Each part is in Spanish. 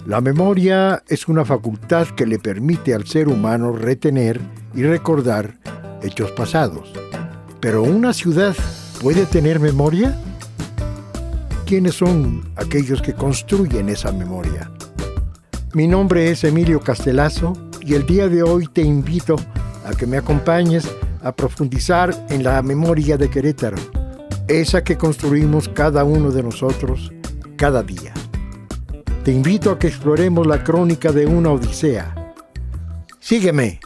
La memoria es una facultad que le permite al ser humano retener y recordar hechos pasados. ¿Pero una ciudad puede tener memoria? ¿Quiénes son aquellos que construyen esa memoria? Mi nombre es Emilio Castelazo y el día de hoy te invito a que me acompañes a profundizar en la memoria de Querétaro, esa que construimos cada uno de nosotros cada día. Te invito a que exploremos la crónica de una odisea. Sígueme.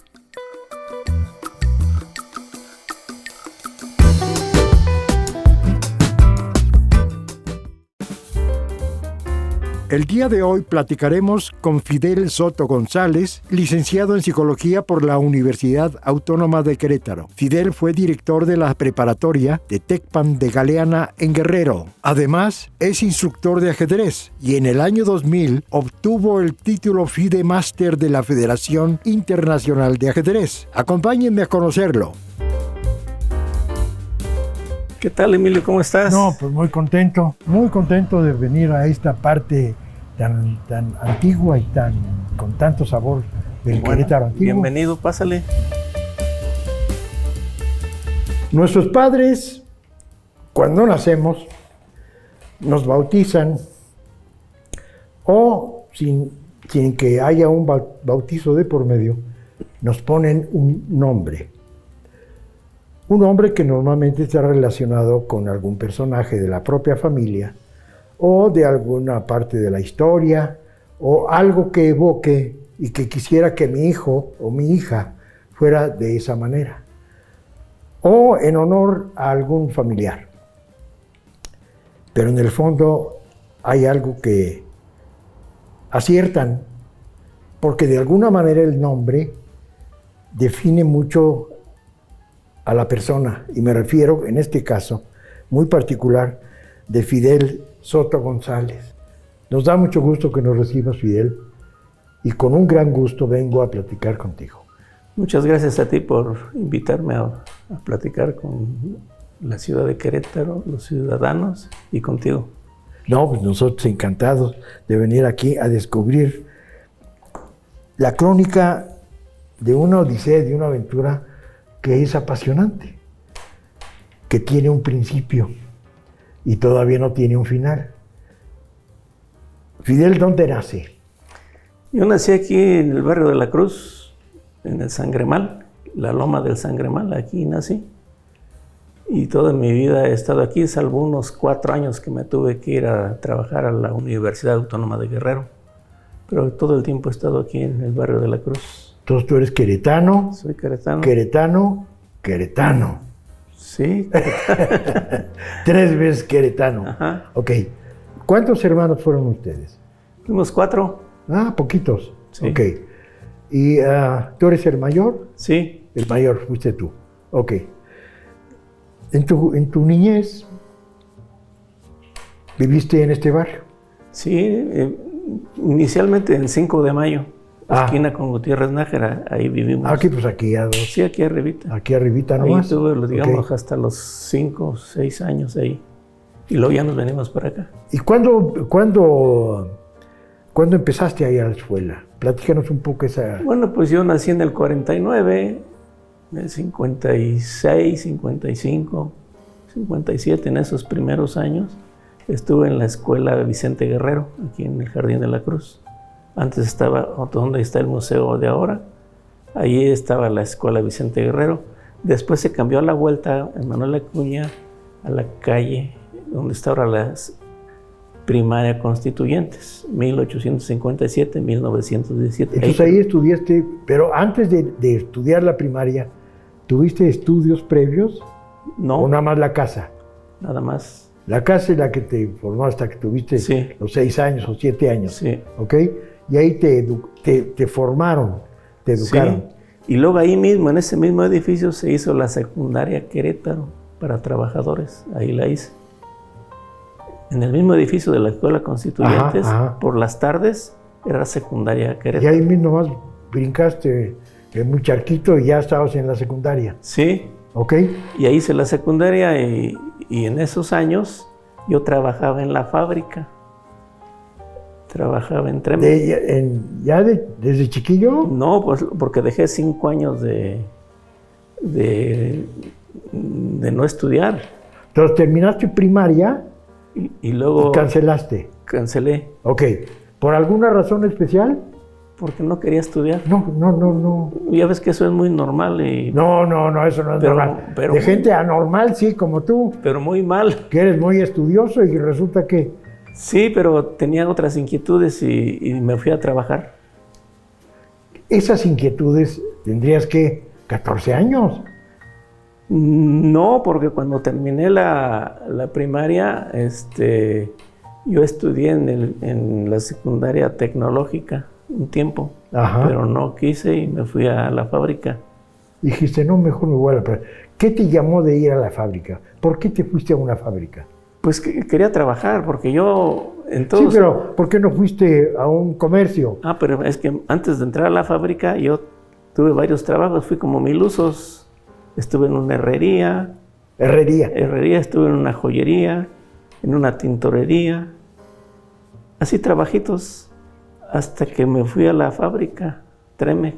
El día de hoy platicaremos con Fidel Soto González, licenciado en Psicología por la Universidad Autónoma de Querétaro. Fidel fue director de la preparatoria de Tecpan de Galeana en Guerrero. Además, es instructor de ajedrez y en el año 2000 obtuvo el título FIDE Máster de la Federación Internacional de Ajedrez. Acompáñenme a conocerlo. ¿Qué tal, Emilio? ¿Cómo estás? No, pues muy contento de venir a esta parte tan antigua y con tanto sabor del Querétaro antiguo. Bienvenido, pásale. Nuestros padres, cuando nacemos, nos bautizan o sin que haya un bautizo de por medio, nos ponen un nombre. Un nombre que normalmente está relacionado con algún personaje de la propia familia o de alguna parte de la historia o algo que evoque y que quisiera que mi hijo o mi hija fuera de esa manera o en honor a algún familiar. Pero en el fondo hay algo que aciertan porque de alguna manera el nombre define mucho a la persona, y me refiero, en este caso, muy particular, de Fidel Soto González. Nos da mucho gusto que nos recibas, Fidel, y con un gran gusto vengo a platicar contigo. Muchas gracias a ti por invitarme a platicar con la ciudad de Querétaro, los ciudadanos y contigo. No, pues nosotros encantados de venir aquí a descubrir la crónica de una odisea, de una aventura que es apasionante, que tiene un principio y todavía no tiene un final. Fidel, ¿dónde nace? Yo nací aquí en el barrio de la Cruz, en el Sangremal, la loma del Sangremal, aquí nací. Y toda mi vida he estado aquí, salvo unos 4 años que me tuve que ir a trabajar a la Universidad Autónoma de Guerrero. Pero todo el tiempo he estado aquí en el barrio de la Cruz. Entonces tú eres queretano. Soy queretano. Queretano. Sí. 3 veces queretano. Ajá. Ok. ¿Cuántos hermanos fueron ustedes? Fuimos 4. Ah, poquitos. Sí. Ok. ¿Y tú eres el mayor? Sí. El mayor fuiste tú. Ok. ¿En tu niñez viviste en este barrio? Sí, inicialmente en 5 de Mayo. Esquina con Gutiérrez Nájera, ahí vivimos. Aquí, pues aquí a 2. Sí, aquí arribita. Aquí arribita nomás. Ahí tuve, digamos, hasta los 5 o 6 años ahí. Y luego ya nos venimos para acá. ¿Y cuándo empezaste a ir a la escuela? Platícanos un poco esa... Bueno, pues yo nací en el 49, en el 56, 55, 57, en esos primeros años. Estuve en la escuela Vicente Guerrero, aquí en el Jardín de la Cruz. Antes estaba donde está el museo de ahora. Allí estaba la escuela Vicente Guerrero. Después se cambió a la vuelta en Manuel Acuña, a la calle donde está ahora la primaria Constituyentes, 1857-1917. Entonces ahí estudiaste, pero antes de estudiar la primaria, ¿tuviste estudios previos? No. ¿O nada más la casa? Nada más. La casa es la que te formó hasta que tuviste los 6 años o 7 años. Sí. ¿Ok? Y ahí te formaron, te educaron. Sí. Y luego ahí mismo, en ese mismo edificio, se hizo la secundaria Querétaro para trabajadores. Ahí la hice. En el mismo edificio de la Escuela Constituyentes, por las tardes, era secundaria Querétaro. Y ahí mismo nomás brincaste en un charquito y ya estabas en la secundaria. Sí. ¿Ok? Y ahí hice la secundaria y en esos años yo trabajaba en la fábrica. Trabajaba en Treme. ¿Desde chiquillo? No, pues porque dejé 5 años de no estudiar. Entonces terminaste primaria y luego... cancelaste. Cancelé. Ok. ¿Por alguna razón especial? Porque no quería estudiar. No. Ya ves que eso es muy normal y... No, eso no es normal. De gente anormal, sí, como tú. Pero muy mal. Que eres muy estudioso y resulta que... Sí, pero tenía otras inquietudes y me fui a trabajar. Esas inquietudes tendrías que 14 años. No, porque cuando terminé la primaria, yo estudié en la secundaria tecnológica un tiempo. Ajá. Pero no quise y me fui a la fábrica. Dijiste, no, mejor me voy a la fábrica. ¿Qué te llamó de ir a la fábrica? ¿Por qué te fuiste a una fábrica? Pues quería trabajar, porque yo... Entonces, sí, pero ¿por qué no fuiste a un comercio? Pero es que antes de entrar a la fábrica yo tuve varios trabajos, fui como 1000 usos. Estuve en una herrería. Herrería, estuve en una joyería, en una tintorería. Así trabajitos, hasta que me fui a la fábrica, Treme,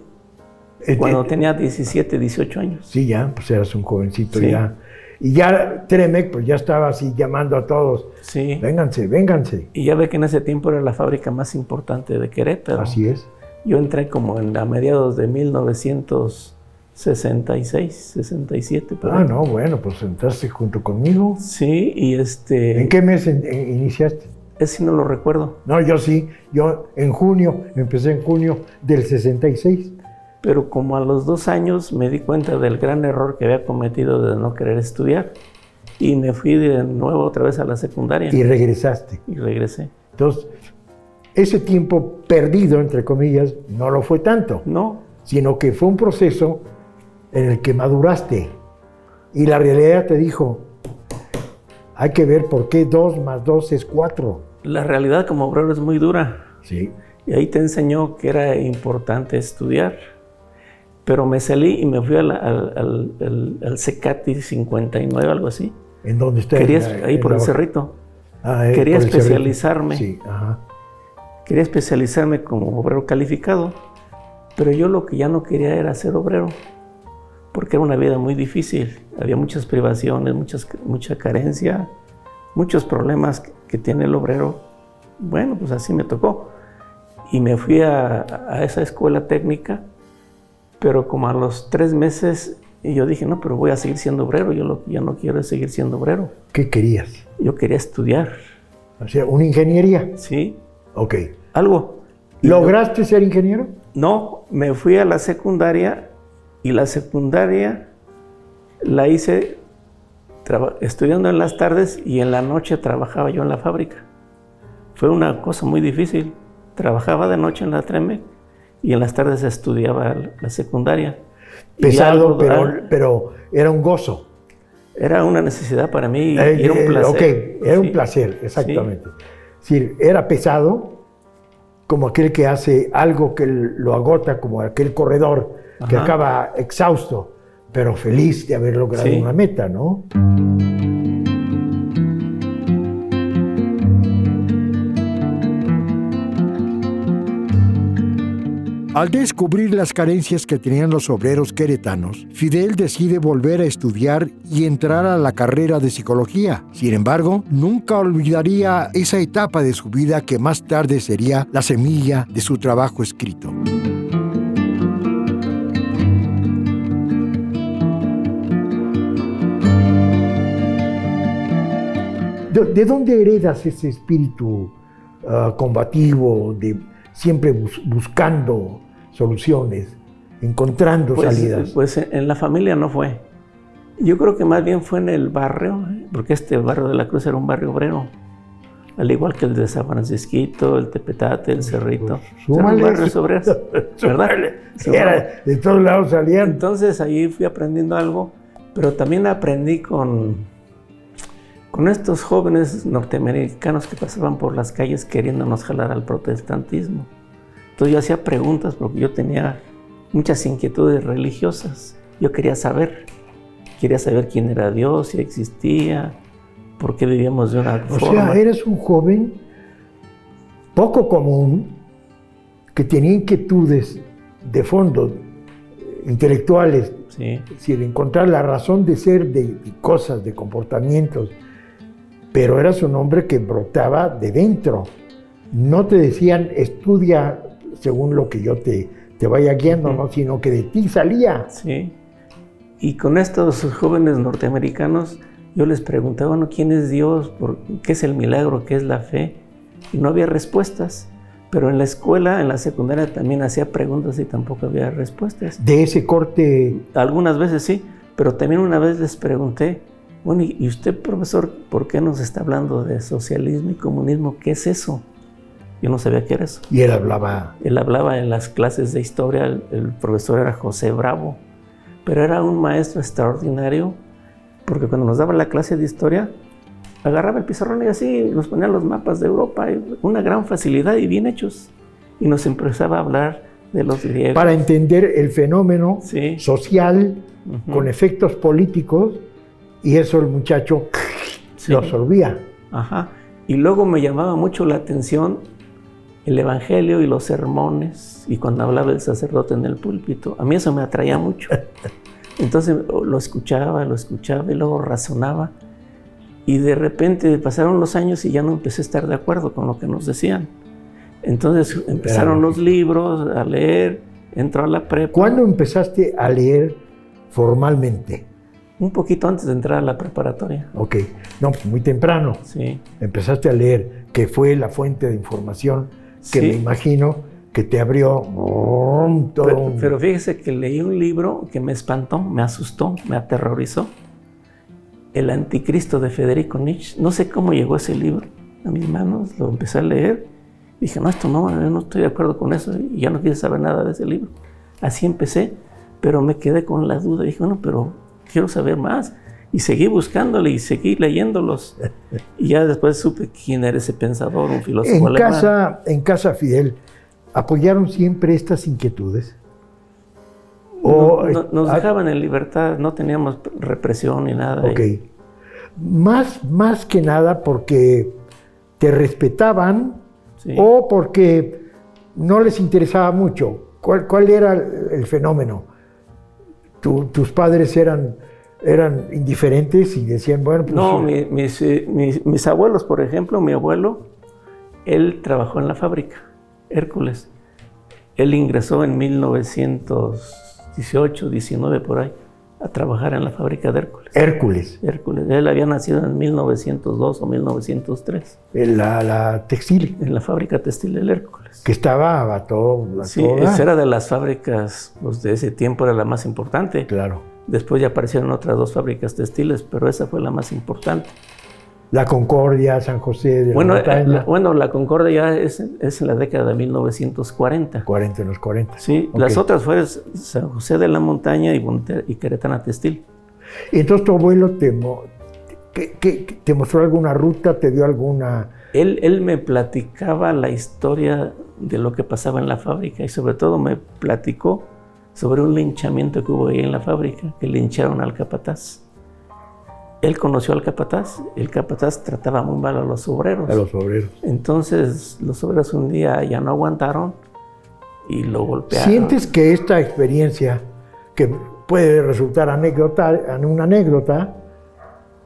cuando tenía 17, 18 años. Sí, ya, pues eras un jovencito ya. Y ya Tremec, pues ya estaba así llamando a todos. Sí. Vénganse. Y ya ve que en ese tiempo era la fábrica más importante de Querétaro. Así es. Yo entré como a mediados de 1966, 67. No, bueno, pues entraste junto conmigo. Sí, y ¿En qué mes iniciaste? Ese no lo recuerdo. No, yo sí. Yo empecé en junio del 66. Pero como a los 2 años me di cuenta del gran error que había cometido de no querer estudiar y me fui de nuevo otra vez a la secundaria. ¿Y regresaste? Y regresé. Entonces, ese tiempo perdido, entre comillas, no lo fue tanto. No. Sino que fue un proceso en el que maduraste y la realidad te dijo, hay que ver por qué 2 más 2 es 4. La realidad como obrero es muy dura. Sí. Y ahí te enseñó que era importante estudiar. Pero me salí y me fui al Cecati 59, algo así. ¿En dónde está? Ahí por el Cerrito. Quería especializarme. Sí, ajá. Quería especializarme como obrero calificado. Pero yo lo que ya no quería era ser obrero. Porque era una vida muy difícil. Había muchas privaciones, mucha carencia, muchos problemas que tiene el obrero. Bueno, pues así me tocó. Y me fui a esa escuela técnica. Pero como a los 3 meses, yo dije, no, pero voy a seguir siendo obrero. Yo lo que ya no quiero es seguir siendo obrero. ¿Qué querías? Yo quería estudiar. O sea, ¿una ingeniería? Sí. Ok. Algo. ¿Lograste ser ingeniero? No, me fui a la secundaria y la secundaria la hice estudiando en las tardes y en la noche trabajaba yo en la fábrica. Fue una cosa muy difícil. Trabajaba de noche en la Treme y en las tardes estudiaba la secundaria. Pesado, pero era un gozo. Era una necesidad para mí y era un placer. Era un placer, exactamente. Es decir, era pesado, como aquel que hace algo que lo agota, como aquel corredor que acaba exhausto, pero feliz de haber logrado una meta, ¿no? Al descubrir las carencias que tenían los obreros queretanos, Fidel decide volver a estudiar y entrar a la carrera de psicología. Sin embargo, nunca olvidaría esa etapa de su vida que más tarde sería la semilla de su trabajo escrito. ¿De dónde heredas ese espíritu combativo, de siempre buscando soluciones, encontrando salidas? Pues en la familia no fue. Yo creo que más bien fue en el barrio, porque este barrio de la Cruz era un barrio obrero, al igual que el de San Francisquito, el Tepetate, el Cerrito. Eran barrios obreros, ¿verdad? De todos lados salían. Entonces ahí fui aprendiendo algo, pero también aprendí con estos jóvenes norteamericanos que pasaban por las calles queriéndonos jalar al protestantismo. Entonces yo hacía preguntas porque yo tenía muchas inquietudes religiosas. Yo quería saber quién era Dios, si existía, por qué vivíamos de una forma. O sea, eres un joven poco común, que tenía inquietudes de fondo, intelectuales, Sí. es decir, encontrar la razón de ser de cosas, de comportamientos, pero eras un hombre que brotaba de dentro. No te decían, estudia según lo que yo te vaya guiando, ¿no? Sino que de ti salía. Sí. Y con estos jóvenes norteamericanos, yo les preguntaba, bueno, ¿quién es Dios? ¿Qué es el milagro? ¿Qué es la fe? Y no había respuestas. Pero en la escuela, en la secundaria, también hacía preguntas y tampoco había respuestas. De ese corte. Algunas veces sí, pero también una vez les pregunté, bueno, ¿y usted, profesor, por qué nos está hablando de socialismo y comunismo? ¿Qué es eso? Yo no sabía qué era eso. Y él hablaba. Él hablaba en las clases de historia, el profesor era José Bravo, pero era un maestro extraordinario, porque cuando nos daba la clase de historia, agarraba el pizarrón y así nos ponía los mapas de Europa, una gran facilidad y bien hechos. Y nos empezaba a hablar de los griegos. Para entender el fenómeno Sí. social con efectos políticos, y eso el muchacho Sí. lo absorbía. Ajá. Y luego me llamaba mucho la atención el evangelio y los sermones, y cuando hablaba el sacerdote en el púlpito, a mí eso me atraía mucho. Entonces lo escuchaba y luego razonaba. Y de repente pasaron los años y ya no empecé a estar de acuerdo con lo que nos decían. Entonces empezaron los libros a leer, entró a la prepa. ¿Cuándo empezaste a leer formalmente? Un poquito antes de entrar a la preparatoria. Ok, no, pues muy temprano. Sí. Empezaste a leer, que fue la fuente de información que Sí. me imagino que te abrió todo. Pero fíjese que leí un libro que me espantó, me asustó, me aterrorizó. El Anticristo de Federico Nietzsche. No sé cómo llegó ese libro a mis manos, lo empecé a leer. Dije, no, esto no, yo no estoy de acuerdo con eso y ya no quise saber nada de ese libro. Así empecé, pero me quedé con la duda. Dije, bueno, pero quiero saber más. Y seguí buscándole y seguí leyéndolos. Y ya después supe quién era ese pensador, un filósofo alemán. En casa, Fidel, ¿apoyaron siempre estas inquietudes? Nos dejaban en libertad, no teníamos represión ni nada. Ok. Más que nada porque te respetaban, Sí. o porque no les interesaba mucho. ¿Cuál era el fenómeno? ¿Tus padres eran indiferentes y decían, bueno, pues... No, mis abuelos, por ejemplo, mi abuelo, él trabajó en la fábrica, Hércules. Él ingresó en 1918, 19 por ahí, a trabajar en la fábrica de Hércules. Hércules, Él había nacido en 1902 o 1903. la textil, En la fábrica textil del Hércules. que estaba a todo. Sí, esa era de las fábricas, pues, de ese tiempo era la más importante. Claro. Después ya aparecieron otras dos fábricas textiles, pero esa fue la más importante. La Concordia, San José de la Montaña. La Concordia ya es en la década de 1940. 40 en los 40. Sí, Ok. las otras fueron San José de la Montaña y Queretana Textil. Y entonces tu abuelo te mostró alguna ruta, te dio alguna... Él me platicaba la historia de lo que pasaba en la fábrica y sobre todo me platicó sobre un linchamiento que hubo ahí en la fábrica, que lincharon al capataz. Él conoció al capataz, el capataz trataba muy mal a los obreros. A los obreros. Entonces los obreros un día ya no aguantaron y lo golpearon. ¿Sientes que esta experiencia, que puede resultar una anécdota,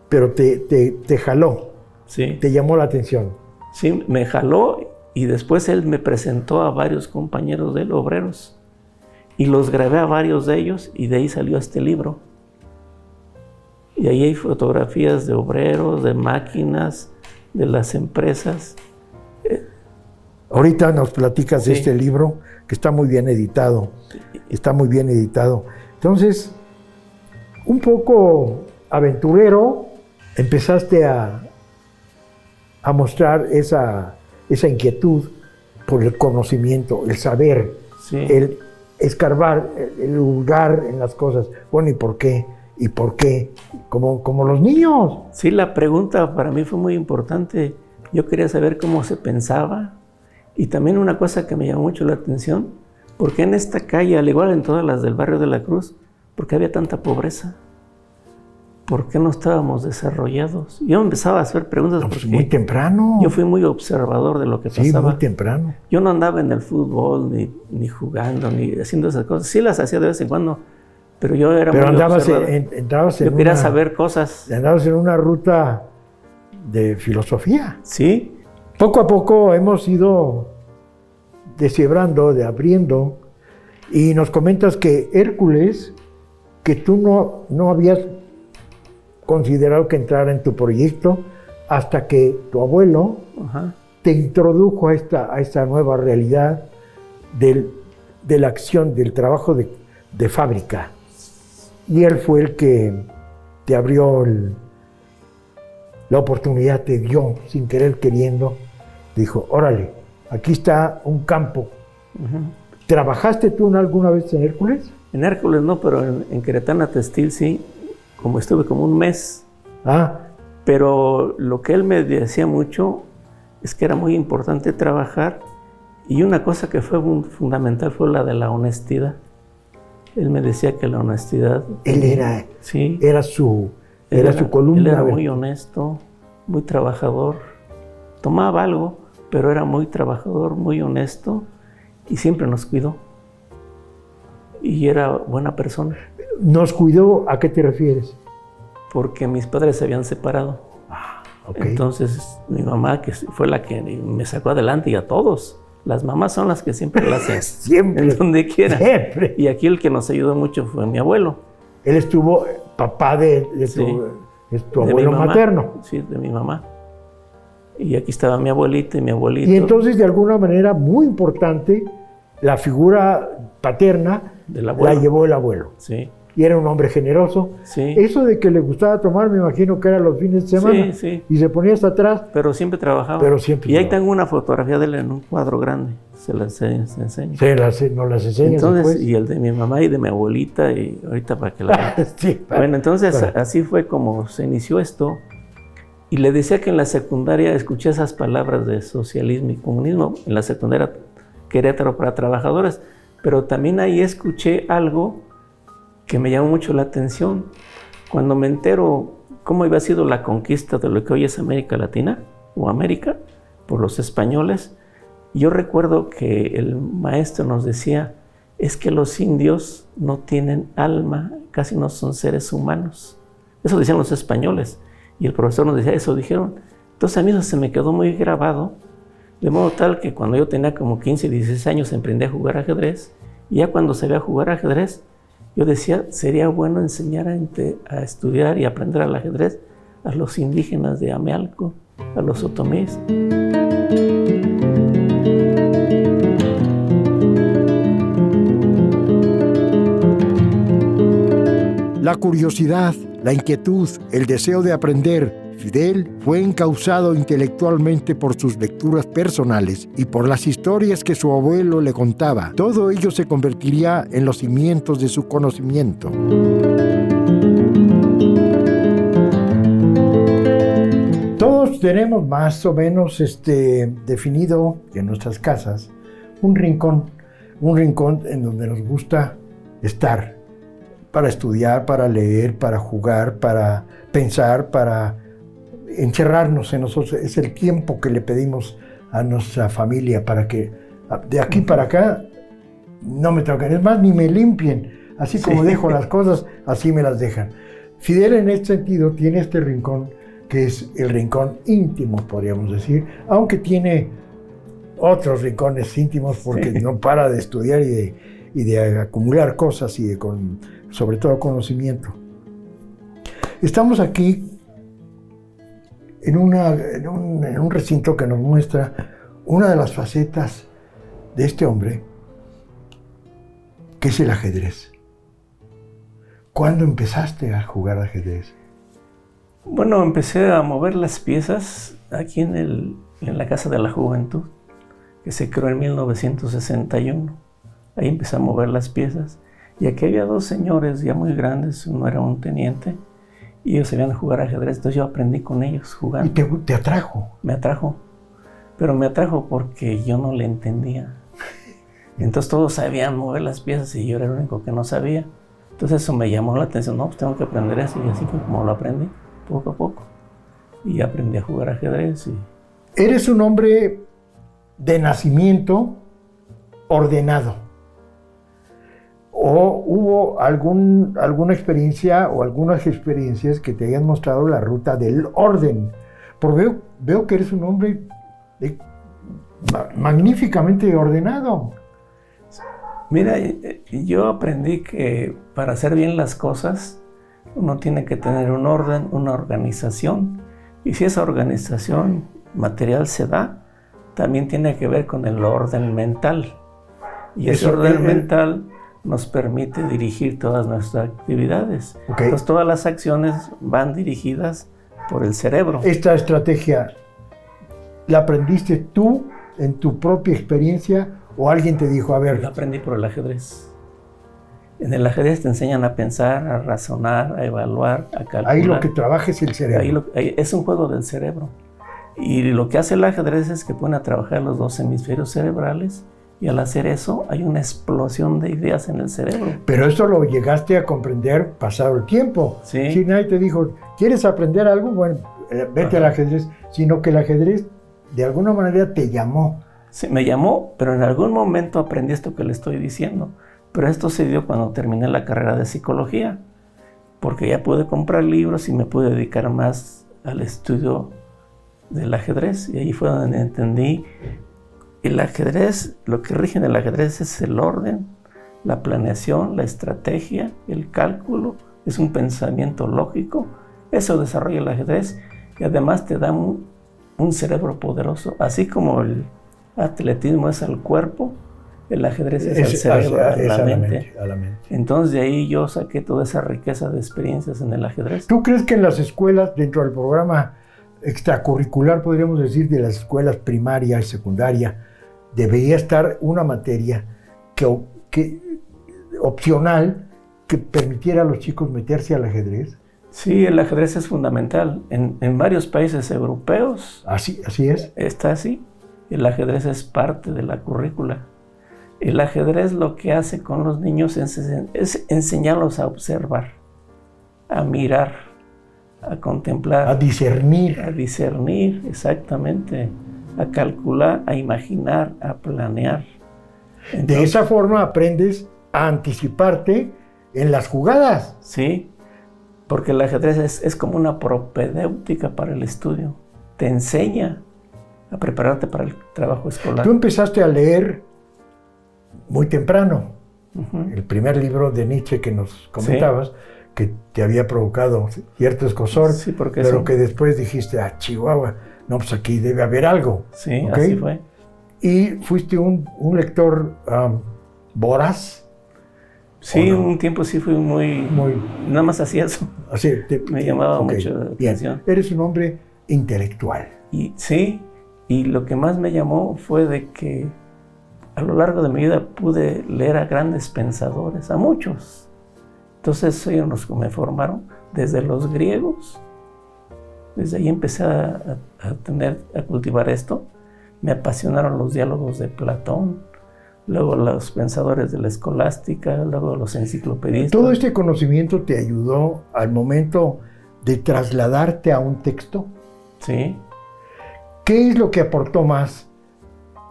pero te jaló, Sí. te llamó la atención? Sí, me jaló y después él me presentó a varios compañeros de él, obreros, y los grabé a varios de ellos y de ahí salió este libro. Y ahí hay fotografías de obreros, de máquinas, de las empresas. Ahorita nos platicas de Sí. este libro, que está muy bien editado. Está muy bien editado. Entonces, un poco aventurero, empezaste a mostrar esa inquietud por el conocimiento, el saber, Sí. el escarbar, el hurgar en las cosas. Bueno, ¿y por qué? ¿Y por qué? Como los niños. Sí, la pregunta para mí fue muy importante. Yo quería saber cómo se pensaba. Y también una cosa que me llamó mucho la atención, ¿por qué en esta calle, al igual en todas las del barrio de la Cruz, por qué había tanta pobreza? ¿por qué no estábamos desarrollados? Yo empezaba a hacer preguntas No, pues porque muy temprano. yo fui muy observador de lo que Sí, pasaba. muy temprano. Yo no andaba en el fútbol, ni jugando, ni haciendo esas cosas. Sí las hacía de vez en cuando, pero yo era Pero muy andabas observador. entrabas en Yo quería saber cosas. andabas en una ruta de filosofía. Sí, Poco a poco hemos ido deshebrando, abriendo, y nos comentas que Hércules, que tú no habías considerado que entrara en tu proyecto hasta que tu abuelo ajá, te introdujo a esta nueva realidad de la acción, del trabajo de fábrica. Y él fue el que te abrió la oportunidad, te dio, sin querer queriendo, dijo, órale, aquí está un campo. ajá. ¿Trabajaste tú alguna vez en Hércules? En Hércules no, pero en Queretana Textil sí, como estuve como un mes. Ah, Pero lo que él me decía mucho es que era muy importante trabajar, y una cosa que fue fundamental fue la de la honestidad. Él me decía que la honestidad... él sí, era su columna. Él era muy honesto, muy trabajador. Tomaba algo, pero era muy trabajador, muy honesto, y siempre nos cuidó. Y era buena persona, ¿Nos cuidó? ¿A qué te refieres? porque mis padres se habían separado. Ok. Entonces mi mamá, que fue la que me sacó adelante, y a todos. Las mamás son las que siempre lo hacen. Siempre. En donde quiera. Siempre. Y aquí el que nos ayudó mucho fue mi abuelo. Él estuvo papá de Sí. tu De abuelo mi mamá. materno. Sí, de mi mamá. Y aquí estaba mi abuelita y mi abuelito. Y entonces, de alguna manera muy importante, la figura paterna Del la abuelo. llevó el abuelo. Sí, Y era un hombre generoso. sí. Eso de que le gustaba tomar, me imagino que era los fines de semana. Sí, sí. Y se ponía hasta atrás. Pero siempre trabajaba. Pero siempre Y ahí trabajaba. tengo una fotografía de él en un cuadro grande. Se las enseño. Nos las enseñas Entonces, después. y el de mi mamá y de mi abuelita, y ahorita para que la vean. Sí, Bueno, entonces para- así fue como se inició esto. Y le decía que en la secundaria escuché esas palabras de socialismo y comunismo, en la secundaria Querétaro para trabajadores, pero también ahí escuché algo que me llamó mucho la atención. Cuando me entero cómo había sido la conquista de lo que hoy es América Latina, o América, por los españoles, yo recuerdo que el maestro nos decía, es que los indios no tienen alma, casi no son seres humanos. Eso decían los españoles. Y el profesor nos decía, eso dijeron. Entonces a mí eso se me quedó muy grabado, de modo tal que cuando yo tenía como 15, 16 años aprendí a jugar ajedrez, y ya cuando sabía jugar ajedrez, yo decía, sería bueno enseñar a estudiar y aprender al ajedrez a los indígenas de Amealco, a los otomíes. La curiosidad, la inquietud, el deseo de aprender. Fidel fue encauzado intelectualmente por sus lecturas personales y por las historias que su abuelo le contaba. Todo ello se convertiría en los cimientos de su conocimiento. Todos tenemos más o menos definido en nuestras casas un rincón en donde nos gusta estar, para estudiar, para leer, para jugar, para pensar, para encerrarnos en nosotros. Es el tiempo que le pedimos a nuestra familia para que de aquí para acá no me toquen, es más, ni me limpien. Así como dejo las cosas, así me las dejan. Fidel en este sentido tiene este rincón que es el rincón íntimo, podríamos decir, aunque tiene otros rincones íntimos porque no para de estudiar y de acumular cosas y sobre todo conocimiento. Estamos aquí en un recinto que nos muestra una de las facetas de este hombre, que es el ajedrez. ¿Cuándo empezaste a jugar ajedrez? Bueno, empecé a mover las piezas aquí en la Casa de la Juventud, que se creó en 1961. Ahí empecé a mover las piezas. Y aquí había dos señores ya muy grandes, uno era un teniente, y ellos sabían jugar ajedrez, entonces yo aprendí con ellos jugando. ¿Y te atrajo? Me atrajo, pero me atrajo porque yo no le entendía. Entonces todos sabían mover las piezas y yo era el único que no sabía. Entonces eso me llamó la atención, no, pues tengo que aprender eso, y así fue como lo aprendí, poco a poco. Y aprendí a jugar ajedrez. Eres un hombre de nacimiento ordenado. ¿O hubo alguna experiencia o algunas experiencias que te hayan mostrado la ruta del orden? Porque veo que eres un hombre magníficamente ordenado. Mira, yo aprendí que para hacer bien las cosas uno tiene que tener un orden, una organización. Y si esa organización material se da, también tiene que ver con el orden mental. Y ese orden mental nos permite dirigir todas nuestras actividades. Okay. Entonces todas las acciones van dirigidas por el cerebro. Esta estrategia, ¿la aprendiste tú en tu propia experiencia o alguien te dijo, a ver? La aprendí por el ajedrez. En el ajedrez te enseñan a pensar, a razonar, a evaluar, a calcular. Ahí lo que trabaja es el cerebro. Ahí es un juego del cerebro. Y lo que hace el ajedrez es que pone a trabajar los dos hemisferios cerebrales, y al hacer eso hay una explosión de ideas en el cerebro. Pero esto lo llegaste a comprender pasado el tiempo. Sí. Si nadie te dijo, ¿quieres aprender algo? Bueno, vete al ajedrez. Sino que el ajedrez de alguna manera te llamó. Sí, me llamó, pero en algún momento aprendí esto que le estoy diciendo. Pero esto se dio cuando terminé la carrera de psicología, porque ya pude comprar libros y me pude dedicar más al estudio del ajedrez. Y ahí fue donde entendí el ajedrez, lo que rige en el ajedrez es el orden, la planeación, la estrategia, el cálculo, es un pensamiento lógico. Eso desarrolla el ajedrez y además te da un cerebro poderoso. Así como el atletismo es al cuerpo, el ajedrez es al cerebro, a la mente. Entonces de ahí yo saqué toda esa riqueza de experiencias en el ajedrez. ¿Tú crees que en las escuelas, dentro del programa extracurricular, podríamos decir, de las escuelas primaria y secundaria, debería estar una materia opcional que permitiera a los chicos meterse al ajedrez? Sí, el ajedrez es fundamental. En varios países europeos así es. Está así. El ajedrez es parte de la currícula. El ajedrez lo que hace con los niños es enseñarlos a observar, a mirar, a contemplar. A discernir. A discernir, exactamente. A calcular, a imaginar, a planear. Entonces, de esa forma aprendes a anticiparte en las jugadas. Sí, porque el ajedrez es como una propedéutica para el estudio. Te enseña a prepararte para el trabajo escolar. Tú empezaste a leer muy temprano. El primer libro de Nietzsche que nos comentabas, sí, que te había provocado cierto escosor, sí, pero que después dijiste, Chihuahua, no, pues aquí debe haber algo. Sí, ¿okay? Así fue. ¿Y fuiste un lector voraz? Sí, un tiempo sí fui muy... Nada más hacía eso. Así, me llamaba mucho la atención. Eres un hombre intelectual. Y sí, y lo que más me llamó fue de que a lo largo de mi vida pude leer a grandes pensadores, a muchos. Entonces ellos los que me formaron, desde los griegos. Desde ahí empecé a cultivar esto. Me apasionaron los diálogos de Platón, luego los pensadores de la escolástica, luego los enciclopedistas. ¿Todo este conocimiento te ayudó al momento de trasladarte a un texto? Sí. ¿Qué es lo que aportó más?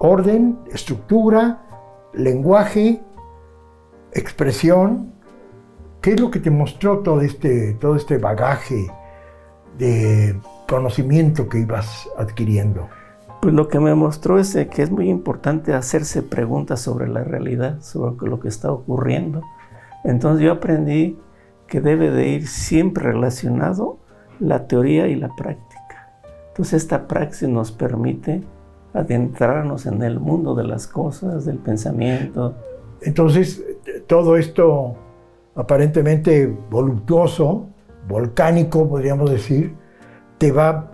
¿Orden, estructura, lenguaje, expresión? ¿Qué es lo que te mostró todo este bagaje de conocimiento que ibas adquiriendo? Pues lo que me mostró es que es muy importante hacerse preguntas sobre la realidad, sobre lo que está ocurriendo. Entonces yo aprendí que debe de ir siempre relacionado la teoría y la práctica. Entonces esta praxis nos permite adentrarnos en el mundo de las cosas, del pensamiento. Entonces todo esto aparentemente voluptuoso, volcánico podríamos decir, te va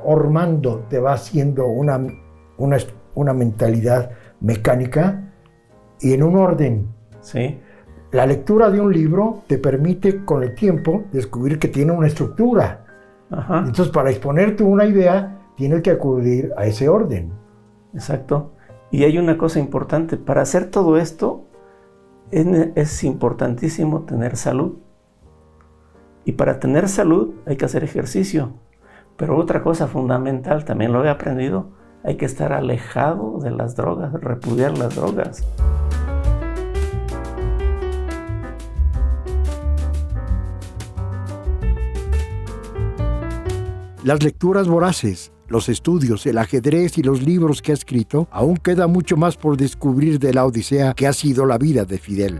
formando, te va haciendo una mentalidad mecánica y en un orden. Sí. La lectura de un libro te permite con el tiempo descubrir que tiene una estructura. Ajá. Entonces, para exponerte una idea, tienes que acudir a ese orden. Exacto. Y hay una cosa importante, para hacer todo esto, Es importantísimo tener salud. Y para tener salud hay que hacer ejercicio. Pero otra cosa fundamental, también lo he aprendido, hay que estar alejado de las drogas, repudiar las drogas. Las lecturas voraces, los estudios, el ajedrez y los libros que ha escrito, aún queda mucho más por descubrir de la odisea que ha sido la vida de Fidel.